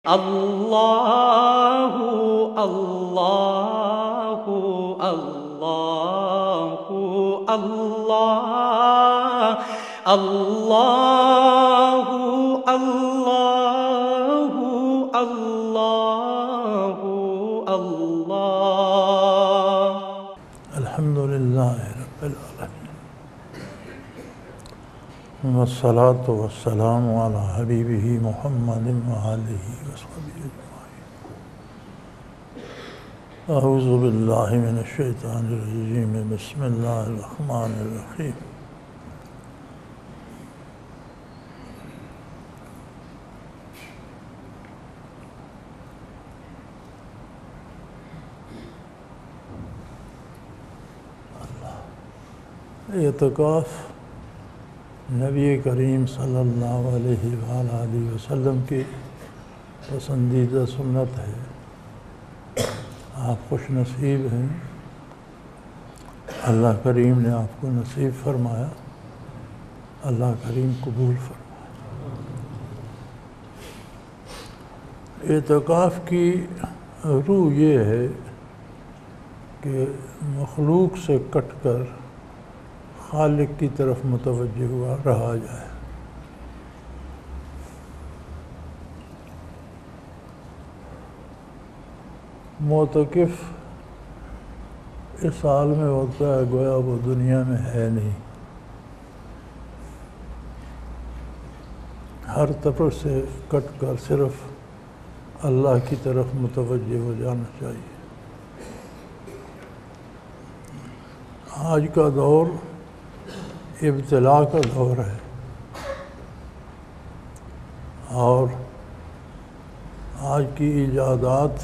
اللہ اللہ اللہ اللہ اللہ اللہ اللہ اللہ الحمدللہ رب العالمین والصلاة والسلام علی حبیبہ محمد وآلہ وصحبہ اجمعین۔ اعوذ باللہ من الشیطان الرجیم، بسم اللہ الرحمن الرحیم۔ اعتکاف نبی کریم صلی اللہ علیہ وآلہ وسلم کی پسندیدہ سنت ہے۔ آپ خوش نصیب ہیں، اللہ کریم نے آپ کو نصیب فرمایا، اللہ کریم قبول فرمایا۔ اعتکاف کی روح یہ ہے کہ مخلوق سے کٹ کر خالق کی طرف متوجہ رہا جائے۔ معتکف اس حال میں ہوتا ہے گویا وہ دنیا میں ہے نہیں، ہر طرف سے کٹ کر صرف اللہ کی طرف متوجہ ہو جانا چاہیے۔ آج کا دور ابتلا کا دور ہے، اور آج کی ایجادات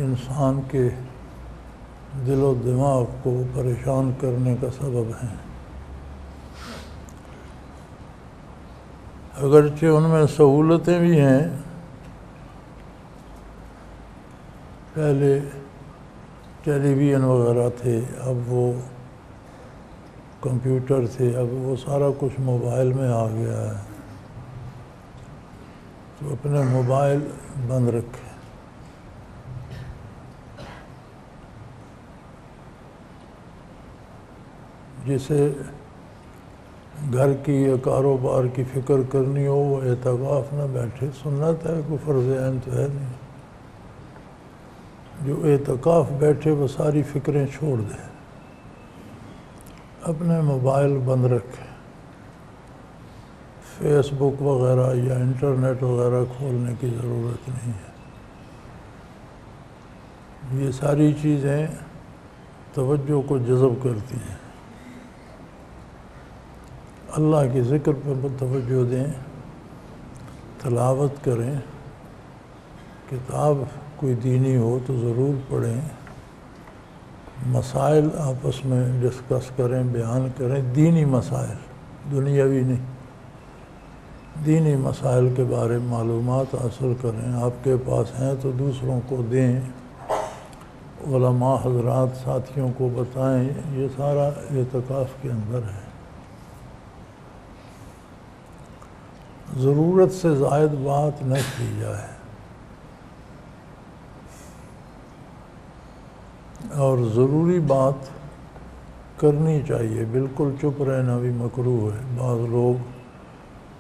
انسان کے دل و دماغ کو پریشان کرنے کا سبب ہیں۔ اگرچہ ان میں سہولتیں بھی ہیں، پہلے ٹیلی ویژن وغیرہ تھے، اب وہ کمپیوٹر تھے، اب وہ سارا کچھ موبائل میں آ گیا ہے، تو اپنے موبائل بند رکھیں۔ جسے گھر کی یا کاروبار کی فکر کرنی ہو وہ اعتکاف نہ بیٹھے، سنت ہے، کوئی فرض عین تو ہے نہیں۔ جو اعتکاف بیٹھے وہ ساری فکریں چھوڑ دیں، اپنے موبائل بند رکھیں، فیس بک وغیرہ یا انٹرنیٹ وغیرہ کھولنے کی ضرورت نہیں ہے۔ یہ ساری چیزیں توجہ کو جذب کرتی ہیں۔ اللہ کے ذکر پر توجہ دیں، تلاوت کریں، کتاب کوئی دینی ہو تو ضرور پڑھیں، مسائل آپس میں ڈسکس کریں، بیان کریں، دینی مسائل، دنیاوی نہیں، دینی مسائل کے بارے میں معلومات حاصل کریں۔ آپ کے پاس ہیں تو دوسروں کو دیں، علماء حضرات ساتھیوں کو بتائیں، یہ سارا اعتکاف کے اندر ہے۔ ضرورت سے زائد بات نہ کی جائے، اور ضروری بات کرنی چاہیے، بالکل چپ رہنا بھی مکروہ ہے۔ بعض لوگ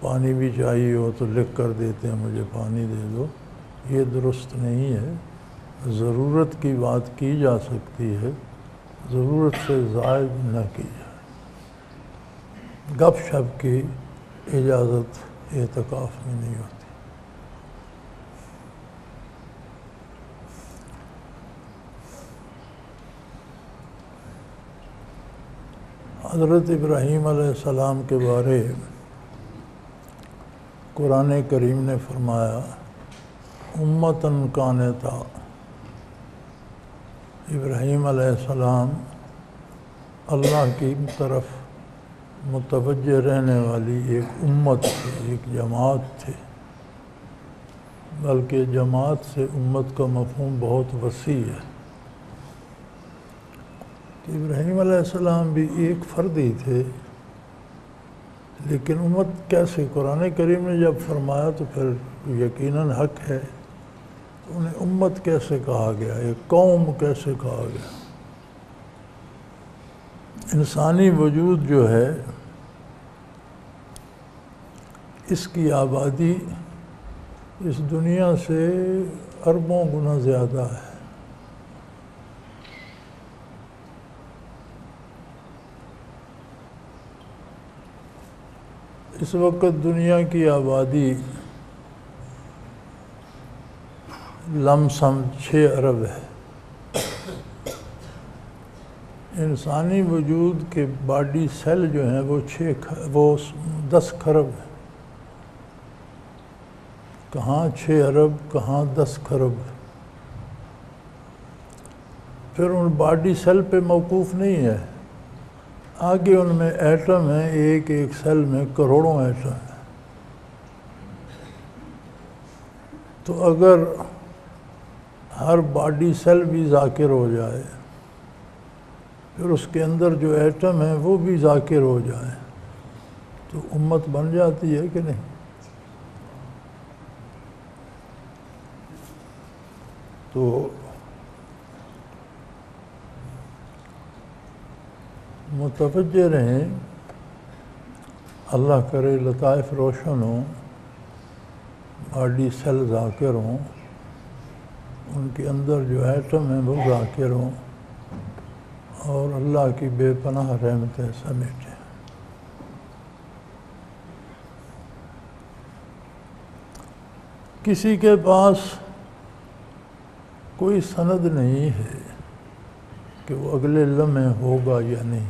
پانی بھی چاہیے ہو تو لکھ کر دیتے ہیں مجھے پانی دے دو، یہ درست نہیں ہے۔ ضرورت کی بات کی جا سکتی ہے، ضرورت سے زائد نہ کی جائے۔ گپ شپ کی اجازت اعتکاف میں نہیں ہوتی۔ حضرت ابراہیم علیہ السلام کے بارے قرآن کریم نے فرمایا امتن قانتا۔ ابراہیم علیہ السلام اللہ کی طرف متوجہ رہنے والی ایک امت تھی، ایک جماعت تھی، بلکہ جماعت سے امت کا مفہوم بہت وسیع ہے۔ ابراہیم علیہ السلام بھی ایک فرد ہی تھے، لیکن امت کیسے؟ قرآن کریم نے جب فرمایا تو پھر یقیناً حق ہے، تو انہیں امت کیسے کہا گیا، ایک قوم کیسے کہا گیا؟ انسانی وجود جو ہے اس کی آبادی اس دنیا سے اربوں گنا زیادہ ہے۔ اس وقت دنیا کی آبادی لم سم 6 ارب ہے۔ انسانی وجود کے باڈی سیل جو ہیں وہ 10 کھرب ہیں۔ کہاں 6 ارب، کہاں 10 کھرب۔ پھر ان باڈی سیل پہ موقوف نہیں ہے، آگے ان میں ایٹم ہیں، ایک ایک سیل میں کروڑوں ایٹم ہیں۔ تو اگر ہر باڈی سیل بھی ذاکر ہو جائے، پھر اس کے اندر جو ایٹم ہیں وہ بھی ذاکر ہو جائیں، تو امت بن جاتی ہے کہ نہیں؟ تو متوجہ رہیں، اللہ کرے لطائف روشن ہوں، باڈی سیل ذاکر ہوں، ان کے اندر جو ایٹم ہیں وہ ذاکر ہوں، اور اللہ کی بے پناہ رحمتیں سمیٹیں۔ کسی کے پاس کوئی سند نہیں ہے کہ وہ اگلے لمحے ہوگا یا نہیں۔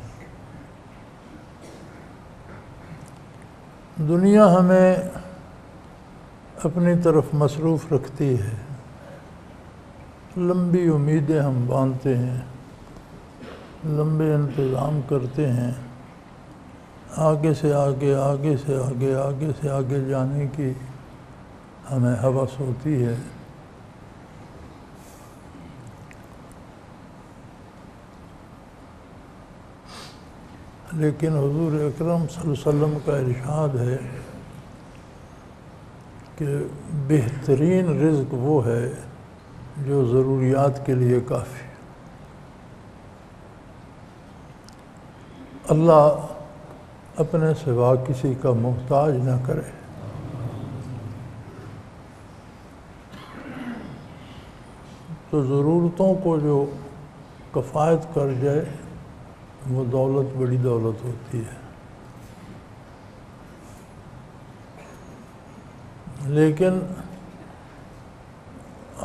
دنیا ہمیں اپنی طرف مصروف رکھتی ہے، لمبی امیدیں ہم باندھتے ہیں، لمبے انتظام کرتے ہیں، آگے سے آگے، آگے سے آگے، آگے سے آگے جانے کی ہمیں ہوس ہوتی ہے۔ لیکن حضور اکرم صلی اللہ علیہ وسلم کا ارشاد ہے کہ بہترین رزق وہ ہے جو ضروریات کے لیے کافی۔ اللہ اپنے سوا کسی کا محتاج نہ کرے۔ تو ضرورتوں کو جو کفایت کر جائے وہ دولت بڑی دولت ہوتی ہے۔ لیکن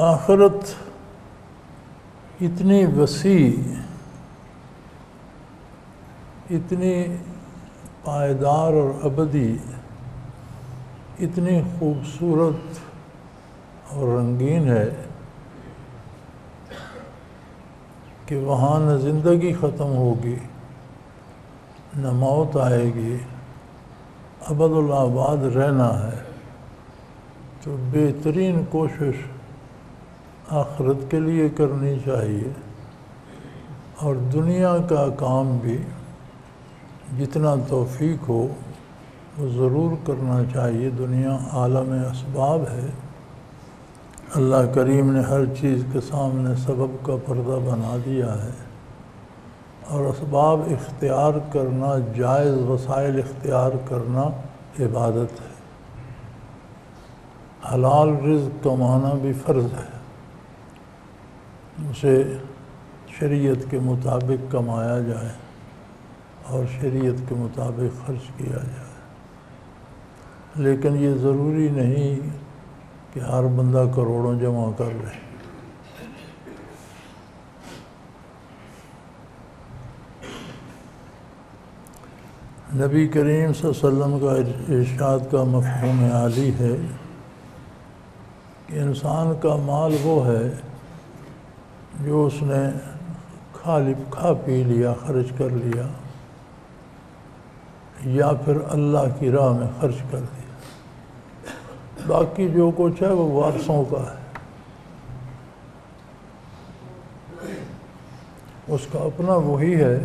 آخرت اتنی وسیع، اتنی پائیدار اور ابدی، اتنی خوبصورت اور رنگین ہے کہ وہاں نہ زندگی ختم ہوگی، نہ موت آئے گی، ابد الآباد رہنا ہے۔ تو بہترین کوشش آخرت کے لیے کرنی چاہیے، اور دنیا کا کام بھی جتنا توفیق ہو وہ ضرور کرنا چاہیے۔ دنیا عالم اسباب ہے، اللہ کریم نے ہر چیز کے سامنے سبب کا پردہ بنا دیا ہے، اور اسباب اختیار کرنا، جائز وسائل اختیار کرنا عبادت ہے۔ حلال رزق کمانا بھی فرض ہے، اسے شریعت کے مطابق کمایا جائے اور شریعت کے مطابق خرچ کیا جائے۔ لیکن یہ ضروری نہیں کہ ہر بندہ کروڑوں جمع کر لے۔ نبی کریم صلی اللہ علیہ وسلم کا ارشاد کا مفہوم عالی ہے کہ انسان کا مال وہ ہے جو اس نے کھا پی لیا، خرچ کر لیا، یا پھر اللہ کی راہ میں خرچ کر دیا۔ باقی جو کچھ ہے وہ وارثوں کا ہے، اس کا اپنا وہی ہے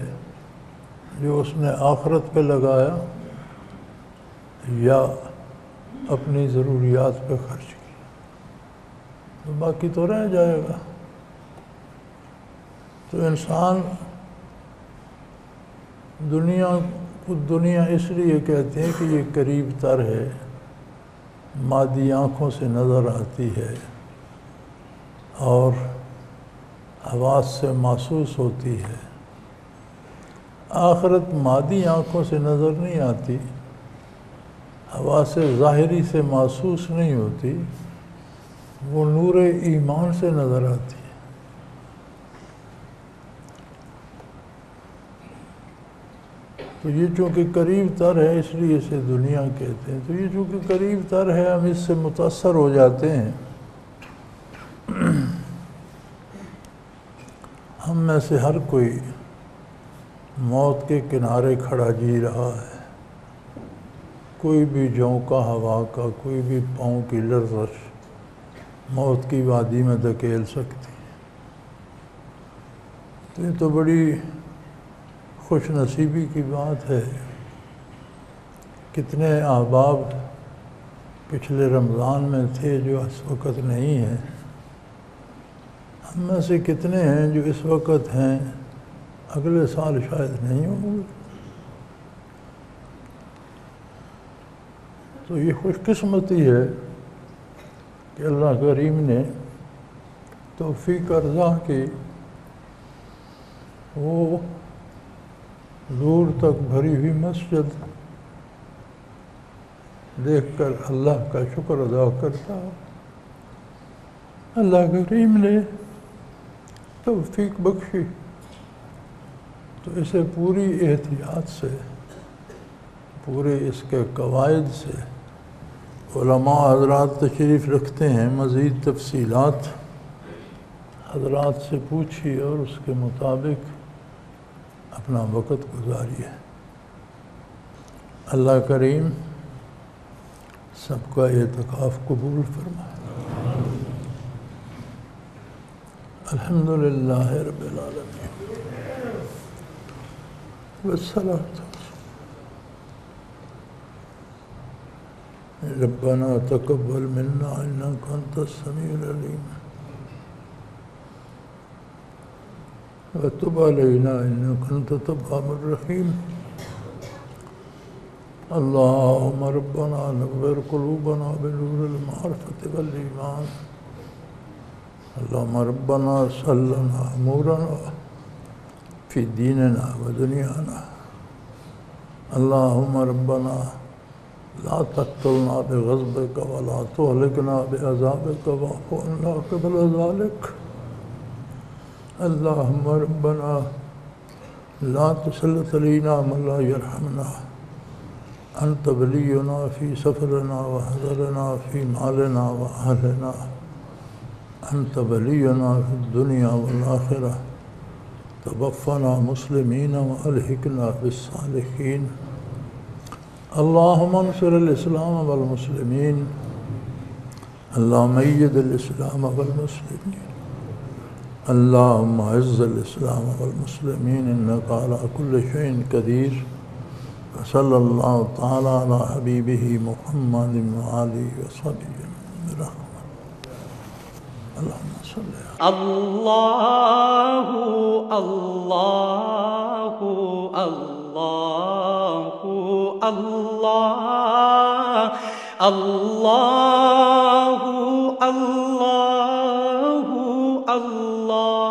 جو اس نے آخرت پہ لگایا یا اپنی ضروریات پہ خرچ کیا تو باقی تو رہ جائے گا۔ تو انسان دنیا اس لیے کہتے ہیں کہ یہ قریب تر ہے، مادی آنکھوں سے نظر آتی ہے اور حواس سے محسوس ہوتی ہے۔ آخرت مادی آنکھوں سے نظر نہیں آتی، حواس ظاہری سے محسوس نہیں ہوتی، وہ نور ایمان سے نظر آتی ہے۔ تو یہ چونکہ قریب تر ہے اس لیے اسے دنیا کہتے ہیں۔ تو یہ چونکہ قریب تر ہے ہم اس سے متاثر ہو جاتے ہیں۔ ہم میں سے ہر کوئی موت کے کنارے کھڑا جی رہا ہے، کوئی بھی جھونکا ہوا کا، کوئی بھی پاؤں کی لرزش موت کی وادی میں دھکیل سکتی ہے۔ تو یہ تو بڑی خوش نصیبی کی بات ہے۔ کتنے احباب پچھلے رمضان میں تھے جو اس وقت نہیں ہیں، ہم میں سے کتنے ہیں جو اس وقت ہیں اگلے سال شاید نہیں ہوں گے۔ تو یہ خوش قسمتی ہے کہ اللہ کریم نے توفیق عطا کی، وہ دور تک بھری ہوئی مسجد دیکھ کر اللہ کا شکر ادا کرتا۔ اللہ کریم نے توفیق بخشی تو اسے پوری احتیاط سے، پورے اس کے قواعد سے علماء حضرات تشریف رکھتے ہیں۔ مزید تفصیلات حضرات سے پوچھیے اور اس کے مطابق اپنا وقت گزاریے۔ اللہ کریم سب کا اعتکاف قبول فرمائے۔ الحمدللہ رب العالمین والصلاة ربنا تقبل منا انك انت السميع العليم وتب علينا انك انت التواب الرحيم اللهم ربنا نور قلوبنا بنور المعرفة والإيمان اللهم ربنا سلنا أمورنا في ديننا ودنيانا اللهم ربنا لا تقتلنا بغضبك ولا تهلكنا بعذابك واعف عنا قبل ذلك اللهم ربنا لا تسلط علينا من لا يرحمنا أنت ولينا في سفرنا وحضرنا في مالنا وأهلنا أنت ولينا في الدنيا والآخرة توفنا مسلمين وألحقنا بالصالحين اللهم انصر الإسلام والمسلمين اللهم أيد الإسلام والمسلمين اللهم أعز الإسلام والمسلمين إنك على كل شيء قدير وصلى الله تعالى على حبيبه محمد وآله وصحبه برحمة اللهم صل الله الله الله الله الله الله الله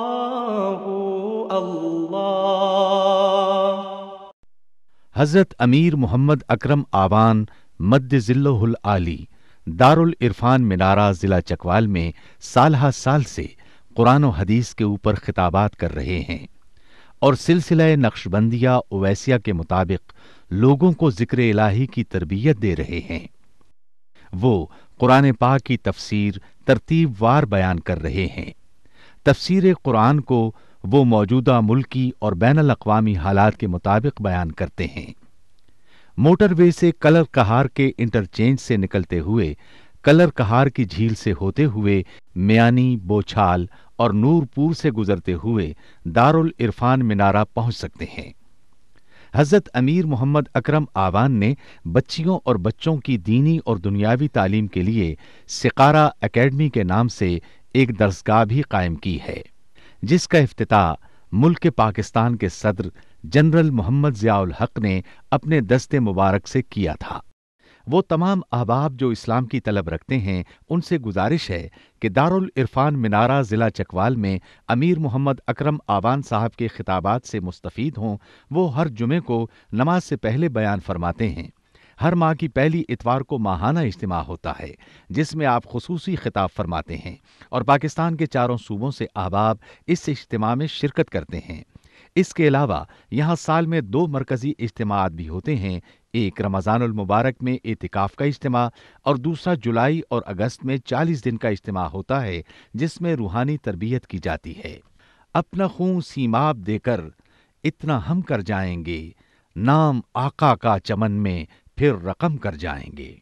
الله حضرت امیر محمد اکرم آوان مد ذلہ العالی دارالعرفان منارہ ضلع چکوال میں سالہ سال سے قرآن و حدیث کے اوپر خطابات کر رہے ہیں اور سلسلہ نقشبندیہ اویسیہ کے مطابق لوگوں کو ذکر الہی کی تربیت دے رہے ہیں۔ وہ قرآن پاک کی تفسیر ترتیب وار بیان کر رہے ہیں۔ تفسیر قرآن کو وہ موجودہ ملکی اور بین الاقوامی حالات کے مطابق بیان کرتے ہیں۔ موٹر وے سے کلر کہار کے انٹرچینج سے نکلتے ہوئے کلر کہار کی جھیل سے ہوتے ہوئے میانی، بوچھال اور نور پور سے گزرتے ہوئے دارالعرفان منارہ پہنچ سکتے ہیں۔ حضرت امیر محمد اکرم آوان نے بچیوں اور بچوں کی دینی اور دنیاوی تعلیم کے لیے سقارہ اکیڈمی کے نام سے ایک درسگاہ بھی قائم کی ہے، جس کا افتتاح ملک پاکستان کے صدر جنرل محمد ضیاء الحق نے اپنے دست مبارک سے کیا تھا۔ وہ تمام احباب جو اسلام کی طلب رکھتے ہیں ان سے گزارش ہے کہ دارالعرفان منارہ ضلع چکوال میں امیر محمد اکرم آوان صاحب کے خطابات سے مستفید ہوں۔ وہ ہر جمعے کو نماز سے پہلے بیان فرماتے ہیں۔ ہر ماہ کی پہلی اتوار کو ماہانہ اجتماع ہوتا ہے جس میں آپ خصوصی خطاب فرماتے ہیں اور پاکستان کے چاروں صوبوں سے احباب اس اجتماع میں شرکت کرتے ہیں۔ اس کے علاوہ یہاں سال میں 2 مرکزی اجتماعات بھی ہوتے ہیں، ایک رمضان المبارک میں اعتکاف کا اجتماع اور دوسرا جولائی اور اگست میں 40 دن کا اجتماع ہوتا ہے جس میں روحانی تربیت کی جاتی ہے۔ اپنا خون سیماب دے کر اتنا ہم کر جائیں گے، نام آقا کا چمن میں پھر رقم کر جائیں گے۔